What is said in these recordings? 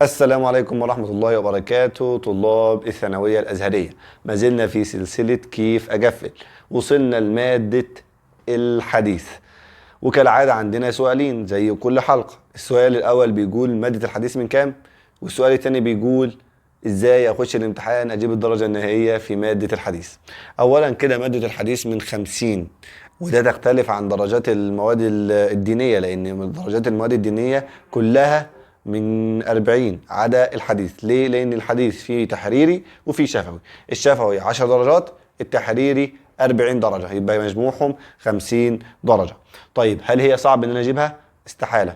السلام عليكم ورحمة الله وبركاته طلاب الثانوية الأزهرية. ما زلنا في سلسلة كيف أقفل. وصلنا لمادة الحديث، وكالعادة عندنا سؤالين زي كل حلقة. السؤال الأول بيقول مادة الحديث من كام؟ والسؤال الثاني بيقول إزاي أخش الامتحان أجيب الدرجة النهائية في مادة الحديث. أولا كده مادة الحديث من 50، وده تختلف عن درجات المواد الدينية، لأن درجات المواد الدينية كلها من 40 عدا الحديث. ليه؟ لأن الحديث فيه تحريري وفيه شفوي. الشفوي 10 درجات، التحريري 40 درجة، يبقى مجموعهم 50 درجة. طيب هل هي صعب ان انا اجيبها؟ استحالة.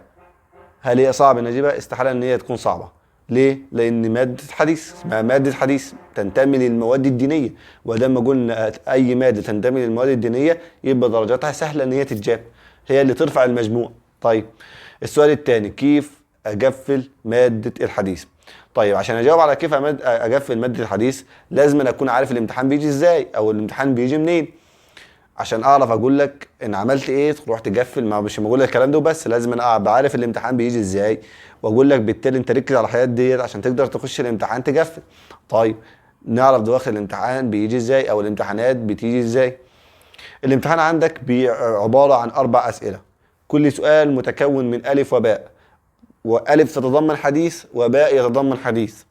هل هي صعب ان اجيبها؟ استحالة ان هي تكون صعبة. ليه؟ لأن مادة حديث اسمها مادة حديث تنتمي للمواد الدينية، ولما قلنا أي مادة تنتمي للمواد الدينية يبقى درجاتها سهلة إن هي تتجاب، هي اللي ترفع المجموع. طيب السؤال الثاني، كيف أقفل مادة الحديث؟ طيب عشان أجاوب على كيف أقفل مادة الحديث لازم أنا أكون عارف الامتحان بيجي إزاي أو الامتحان بيجي منين، عشان اعرف اقول لك ان عملت ايه تروح تقفل. ما مش بقول لك الكلام ده بس، لازم انا ابقى عارف الامتحان بيجي ازاي واقول لك بالتالي انت ركز على الحاجات ديت عشان تقدر تخش الامتحان تقفل. طيب نعرف دلوقتي الامتحان بيجي ازاي او الامتحانات بتيجي ازاي. الامتحان عندك عبارة عن 4 اسئلة، كل سؤال متكون من الف وباء، والف تتضمن حديث وباء يتضمن حديث.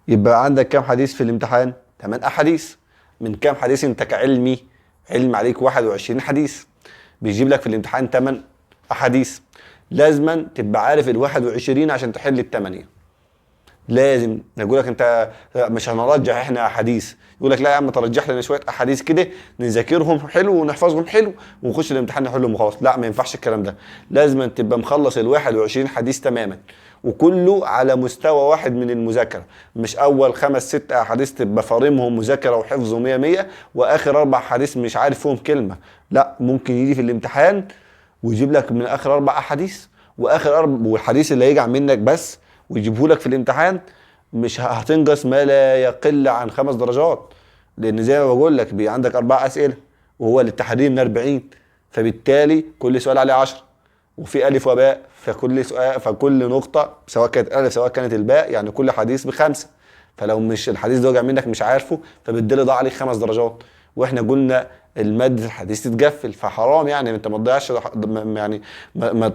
يبقى عندك كام حديث في الامتحان؟ 8 احاديث. من كام حديث انت كعلمي؟ علم عليك 21 حديث، بيجيب لك في الامتحان 8 احاديث. لازما تبقى عارف ال 21 عشان تحل الثمانية. لازم نقول لك انت مش هنرجح احنا احاديث، يقول لك لا يا عم ترجح لنا شويه احاديث كده نذاكرهم حلو ونحفظهم حلو ونخش الامتحان نحلهم وخلاص. لا، ما ينفعش الكلام ده. لازم تبقى مخلص ال 21 حديث تماما، وكله على مستوى واحد من المذاكره. مش اول 5 6 احاديث تبقى فارمهم مذاكره وحفظ 100 100 واخر 4 حديث مش عارف فيهم كلمه. لا، ممكن يجي في الامتحان ويجيب لك من اخر 4 احاديث والحديث اللي هيجي منك بس ويجيبه لك في الامتحان مش هتنقص ما لا يقل عن 5 درجات. لان زي ما بقول لك عندك 4 اسئله وهو للتحرير من 40، فبالتالي كل سؤال عليه 10، وفي الف وباء، فكل سؤال فكل نقطه سواء كانت الف سواء كانت الباء يعني كل حديث ب5. فلو مش الحديث ده وجع منك مش عارفه فبالتالي ضاع عليك 5 درجات. واحنا قلنا المادة الحديث تتقفل، فحرام يعني انت ما تضيعش يعني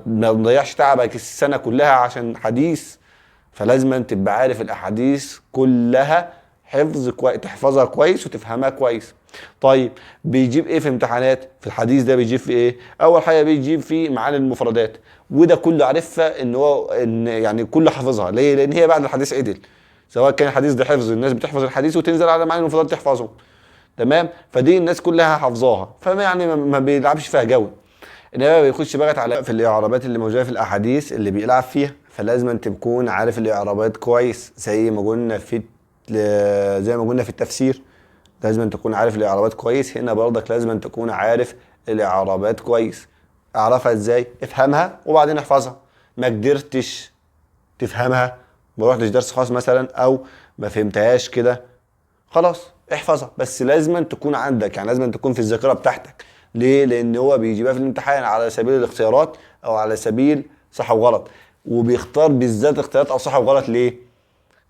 ما تضيعش تعبك السنه كلها عشان حديث. فلازم تبقى عارف الاحاديث كلها حفظ كويس، تحفظها كويس وتفهمها كويس. طيب بيجيب ايه في امتحانات في الحديث ده؟ بيجيب في ايه؟ اول حاجه بيجيب في معاني المفردات، وده كله عارفها ان يعني كله حافظها. ليه؟ لان هي بعد الحديث عدل، سواء كان الحديث ده حفظ الناس بتحفظ الحديث وتنزل على معاني المفردات تحفظهم. تمام، فدي الناس كلها حافظاها، فما يعني ما بيلعبش فيها جو. انما بيخش بقى على في الاعرابات اللي موجوده في الاحاديث اللي بيلعب فيها، فلازم تكون عارف الاعرابات كويس زي ما قلنا في التفسير. لازم تكون عارف الاعرابات كويس، هنا برضك لازم تكون عارف الاعرابات كويس. اعرفها ازاي؟ افهمها وبعدين احفظها. ما قدرتش تفهمها، ما رحتش درس خاص مثلا او ما فهمتهاش كده، خلاص احفظها، بس لازم تكون عندك، يعني لازم تكون في الذاكره بتاعتك. ليه؟ لان هو بيجيبها في الامتحان على سبيل الاختيارات او على سبيل صح وغلط، وبيختار بالذات اختيارات او صح وغلط.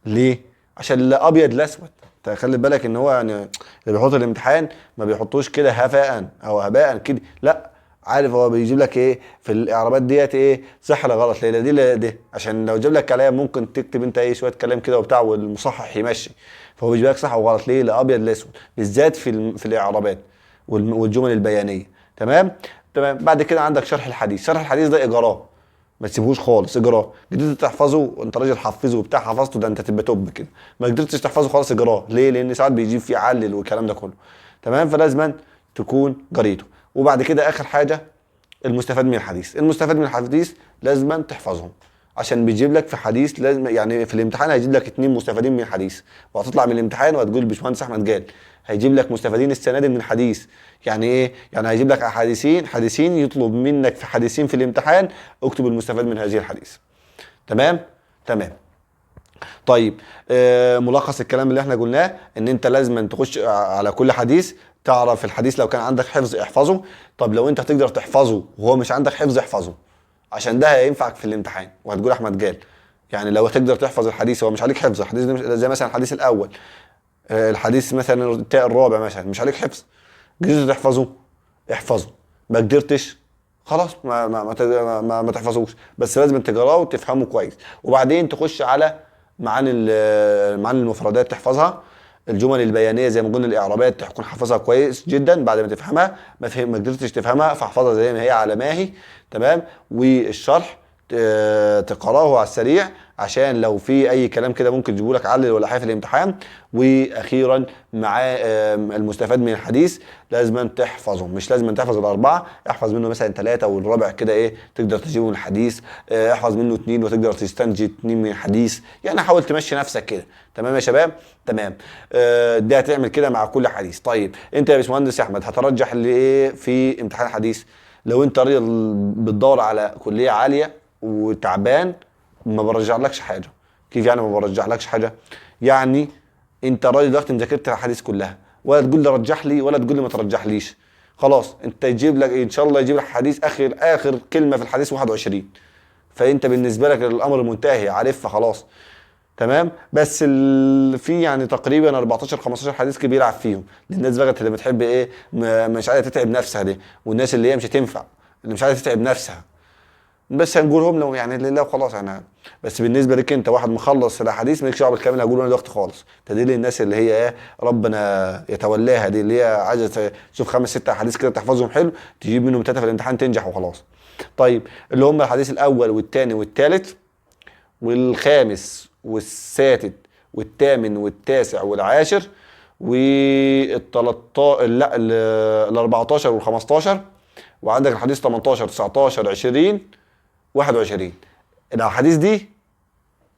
ليه؟ عشان لا ابيض لا اسود. انت خلي بالك ان هو يعني اللي بيحط الامتحان ما بيحطوش كده هفاء او هباء كده، لا، عارف هو بيجيب لك ايه في الاعرابات ديت، ايه صح ولا غلط، لا دي لا دي، عشان لو جاب لك كلام ممكن تكتب انت ايه شويه كلام كده وبتاع والمصحح يمشي. فهو بيجيب لك صح وغلط، ليه؟ لا ابيض لا اسود، بالذات في الاعرابات والجمل البيانيه. تمام. تمام. بعد كده عندك شرح الحديث. شرح الحديث ده اجراه، ما تسيبوش خالص، اجراه. قدرت تحفظه وانت راجل حفظه وبتاع حفظته ده انت تبقى توب كده. ما قدرتش تحفظه خالص اجراه. ليه؟ لان ساعات بيجيب فيه علل والكلام ده كله. تمام. فلازم تكون قريته. وبعد كده اخر حاجه المستفاد من الحديث. المستفاد من الحديث لازم تحفظهم، عشان بيجيب لك في حديث لازم يعني في الامتحان هيجيب لك 2 مستفادين من الحديث، وهتطلع من الامتحان وهتقول الباشمهندس احمد قال هيجيب لك مستفادين السنه دي من الحديث. يعني ايه؟ يعني هيجيب لك حديثين يطلب منك في حديثين في الامتحان اكتب المستفاد من هذه الحديث. تمام. تمام. طيب ملخص الكلام اللي احنا قلناه ان انت لازم تخش على كل حديث تعرف الحديث، لو كان عندك حفظ احفظه. طب لو انت هتقدر تحفظه وهو مش عندك حفظ احفظه، عشان ده هينفعك في الامتحان وهتقول احمد قال. يعني لو تقدر تحفظ الحديث، هو مش عليك حفظ الحديث زي مثلا الحديث الاول، الحديث مثلا التاء الرابع مثلا مش عليك حفظ، قدرت تحفظه احفظه، ما قدرتش خلاص ما تحفظوش، بس لازم تقراه وتفهمه كويس، وبعدين تخش على معاني المفردات تحفظها، الجمل البيانيه زي ما قلنا الاعرابات تكون حافظها كويس جدا بعد ما تفهمها، ما قدرتش تفهمها فاحفظها زي ما هي على ما هي. تمام. والشرح تقراه على السريع عشان لو في اي كلام كده ممكن تجيبه لك علل ولا حاجه في الامتحان. واخيرا مع المستفاد من الحديث لازم تحفظه، مش لازم تحفظ الاربعه، احفظ منه مثلا ثلاثه والرابع كده ايه تقدر تجيبه من الحديث، احفظ منه اثنين وتقدر تستنتج اثنين من الحديث، يعني حاول تمشي نفسك كده. تمام يا شباب؟ تمام. ده هتعمل كده مع كل حديث. طيب انت يا باشمهندس احمد هترجح لايه في امتحان الحديث؟ لو انت راجل بتدور على كليه عاليه وتعبان ما برجعلكش حاجه. كيف يعني ما برجعلكش حاجه؟ يعني انت راجل دلوقتي مذاكرت الحديث كلها، ولا تقول لي رجح لي ولا تقول لي ما ترجحليش، خلاص انت يجيب لك ان شاء الله يجيب لك حديث اخر كلمه في الحديث 21، فانت بالنسبه لك الامر منتهي عارفها خلاص. تمام. بس في يعني تقريبا 14 15 حديث كبير بيلعب فيهم للناس بقى اللي بتحب ايه مش عايزه تتعب نفسها دي، والناس اللي هي مش هتنفع اللي مش عايزه تتعب نفسها، بس هنقولهم لو يعني لله وخلاص يعني. بس بالنسبه لك انت واحد مخلص الاحاديث مالكش دعوه بالكلام اللي هقوله انا دلوقتي خالص، دي للناس اللي هي ايه ربنا يتولاها، دي اللي هي عايزه تشوف 5 6 احاديث كده تحفظهم حلو تجيب منهم 3 في الامتحان تنجح وخلاص. طيب اللي هم الحديث الاول والثاني والثالث والخامس والسادس والثامن والتاسع والعاشر وال 13 لا ال 14 وال 15، وعندك الحديث 18 19 20 21. الاحاديث دي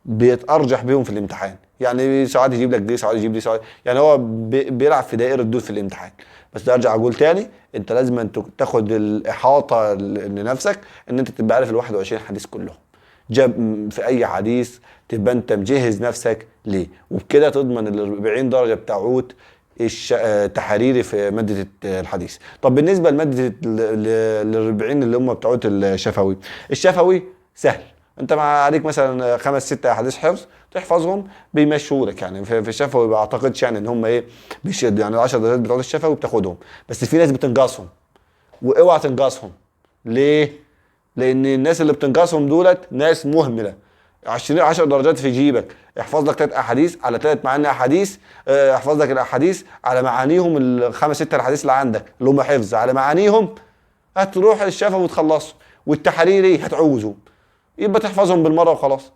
بيتارجح بيهم في الامتحان، يعني ساعات يجيب لك دي ساعات يجيب دي ساعات، يعني هو بيلعب في دائره دول في الامتحان. بس ارجع اقول تاني انت لازم أن تاخد الاحاطه لنفسك ان انت تبقى عارف ال 21 حديث كلهم، جاب في اي حديث تبقى انت مجهز نفسك ليه، وبكده تضمن ال 40 درجه بتاعت تحريري في ماده الحديث. طب بالنسبه لماده ال 40 اللي هم بتوعت الشفوي سهل، انت مع عليك مثلا 5 6 احاديث حفظ تحفظهم بيمشوا لك، يعني في الشفوي ما اعتقدش يعني ان هم ايه بيشد، يعني ال 10 درجات بتوع الشفوي بتاخدهم، بس في ناس بتنقصهم واوعى تنقصهم. ليه؟ لان الناس اللي بتنقصهم دولت ناس مهمله. 10 درجات في جيبك، احفظ لك 3 احاديث على 3 معاني احاديث، احفظ لك الاحاديث على معانيهم الخمس 6 الاحاديث اللي عندك اللي هم حفظ على معانيهم، هتروح الشفوي وتخلصه، والتحريري هتعوزه يبقى تحفظهم بالمره وخلاص.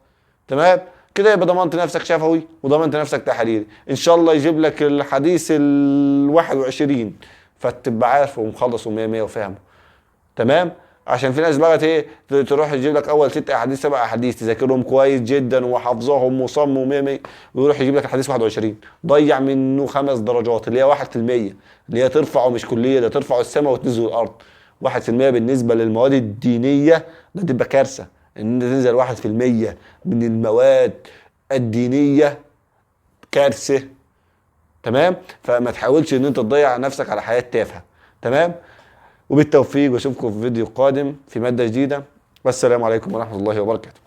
تمام كده يبقى ضمنت نفسك شفوي وضمنت نفسك تحريري. ان شاء الله يجيب لك الحديث ال 21 فتبقى عارفه ومخلص و100 100 وفاهمه. تمام. عشان في ناس بقى ايه تروح تجيب لك اول 6 احاديث 7 احاديث تذاكرهم كويس جدا وحافظهم وصم و100 100 ويروح يجيب لك الحديث 21 ضيع منه 5 درجات اللي هي 1%، اللي هي ترفعه مش كليه، ده ترفعه السماء وتنزل الارض. 1% بالنسبه للمواد الدينيه ده تبقى كارثه، ان انت تنزل 1% من المواد الدينيه كارثه. تمام. فما تحاولش ان انت تضيع نفسك على حياه تافهه. تمام. وبالتوفيق واشوفكم في فيديو قادم في مادة جديدة، والسلام عليكم ورحمة الله وبركاته.